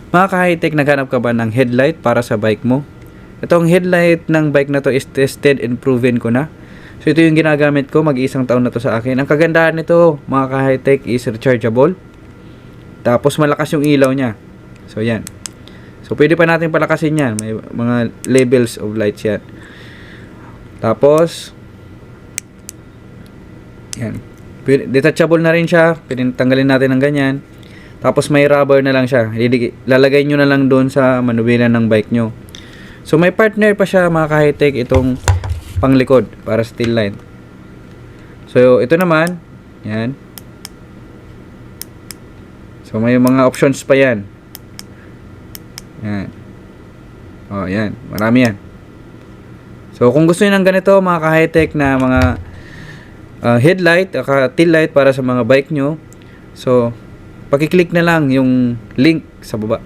Mga ka-high-tech, naghanap ka ba ng headlight para sa bike mo? Itong headlight ng bike na to is tested and proven ko na. So ito yung ginagamit ko, mag-iisang taon na to sa akin. Ang kagandahan nito, mga ka-high-tech, is rechargeable. Tapos malakas yung ilaw niya. So yan. So pwede pa natin palakasin yan. May mga levels of lights yan. Tapos yan. Detachable na rin siya. Pwede tanggalin natin ng ganyan. Tapos may rubber na lang siya. Lalagay nyo na lang doon sa manubela ng bike nyo. So may partner pa siya, mga ka-high-tech, itong panglikod para sa tail light. So ito naman, yan. So may mga options pa yan. Yan. Oh, yan. Marami yan. So kung gusto niyo ng ganito, mga ka-high-tech, na mga headlight, tail light para sa mga bike nyo, so pakiclick na lang yung link sa baba.